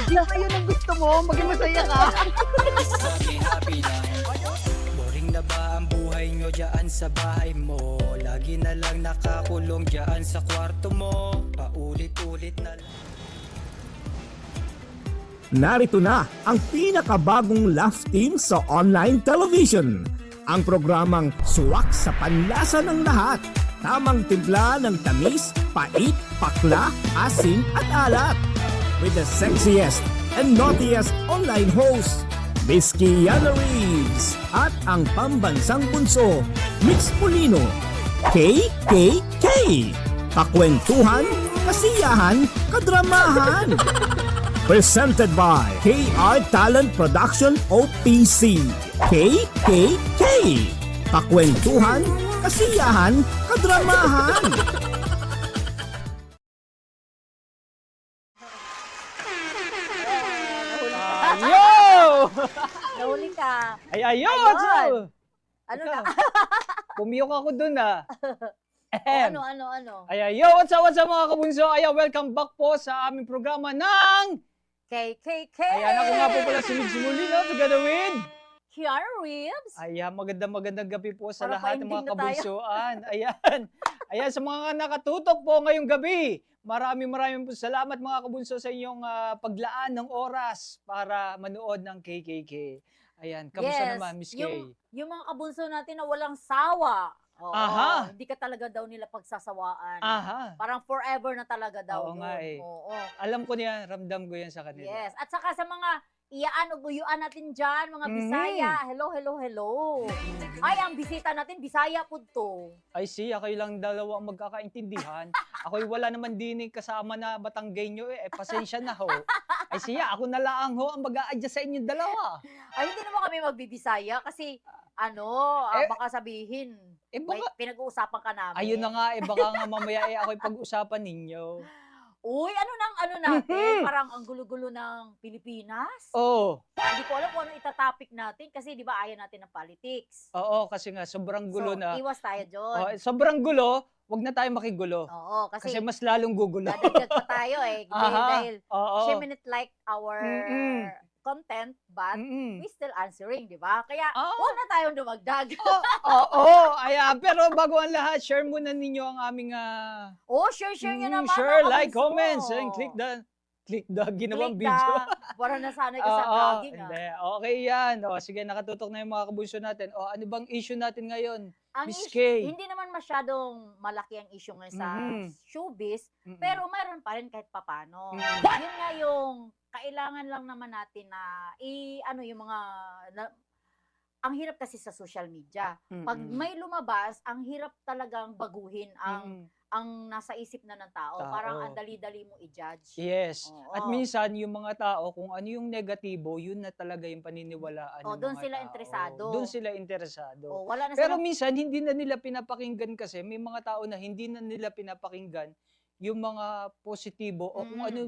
Ano yun ang gusto mo? Maging masaya ka. Happy lang. Boring na ba ang buhay nyo dyan sa bahay mo? Lagi na lang nakakulong dyan sa kwarto mo. Paulit-ulit na lang. Narito na ang pinakabagong laugh team sa online television. Ang programang suwak sa panlasa ng lahat. Tamang timpla ng tamis, pait, pakla, asin at alat. With the sexiest and naughtiest online host, Miss Kiana Reeves. At ang pambansang bunso, Mix Molino. KKK. Kakwentuhan, kasiyahan, kadramahan. Presented by KR Talent Production OPC. KKK. Kakwentuhan, kasiyahan, kadramahan. Yo! Nahuli ka. Ay, ayun! Ayun. So, Ano Ika. na? pumiyok ako dun ah. Ano? Ay, yo! What's up mga kabunso? Ay, welcome back po sa aming programa ng... KKK. Ayan, ako nga po pala si Mix Molino, together with... Kiara Reeves. Ayan, magandang gabi po sa Para lahat ng mga pa-ending na tayo. kabunsoan. Ayan. Ayan, sa mga nakatutok po ngayong gabi. Maraming po salamat mga kabunso sa inyong paglaan ng oras para manood ng KKK. Ayan, kamusta naman, Miss Kay? Yung mga kabunso natin na walang sawa. Oo, Aha. Hindi ka talaga daw nila pagsasawaan. Aha. Parang forever na talaga daw Oo yun. nga eh. Oo. Alam ko niyan, ramdam ko yan sa kanila. Yes. At saka sa mga iyaan o buyuan natin dyan, mga Bisaya. Hello. Ay, ang bisita natin, Bisaya po to. Ay siya, kayo lang dalawa ang magkakaintindihan. Ako'y wala naman din kasama na Batanggenyo eh. Pasensya na ho. Ay siya, ako na lang ho ang mag-a-adjust sa inyong dalawa. Ay, hindi naman kami magbibisaya kasi baka sabihin, may baka, pinag-uusapan ka namin. ayun na nga eh, baka nga mamaya eh ako'y pag-usapan ninyo. Uy, ano natin? Parang ang gulo-gulo ng Pilipinas. Oo. Hindi ko alam kung anong itatopic natin kasi di ba ayaw natin ng politics. Oo, kasi nga sobrang gulo So, na. iwas tayo dyan. Oh, sobrang gulo, wag na tayo makigulo. Oo, kasi Kasi mas lalong gugulo. dadagdag pa tayo eh. Dahil Oo. she minute like our content, but Mm-mm. we still answering, di ba? Kaya Oo. huwag na tayong dumagdag. Oo, pero bago ang lahat, share muna ninyo ang aming Share nyo naman. share, mga like, kabunso. comments, and click the ginawang video. Para nasanay ka sa Oo, vlogging. hindi. Okay yan. Sige, nakatutok na yung mga kabunso natin. Ano bang issue natin ngayon? Ang Miss issue, Kay. hindi naman masyadong malaki ang issue ngayon sa showbiz, Mm-mm. pero mayroon pa rin kahit papano. Mm. Yun nga yung kailangan lang naman natin na yung mga ang hirap kasi sa social media. Pag Mm-mm. may lumabas, ang hirap talagang baguhin ang nasa isip na ng tao. Parang ang dali-dali mo i-judge. Yes. Oo. At minsan, yung mga tao, kung ano yung negatibo, yun na talaga yung paniniwalaan ng doon mga sila tao. interesado. Doon sila interesado. Wala na Pero silang- minsan, hindi na nila pinapakinggan kasi may mga tao na hindi na nila pinapakinggan yung mga positibo o kung ano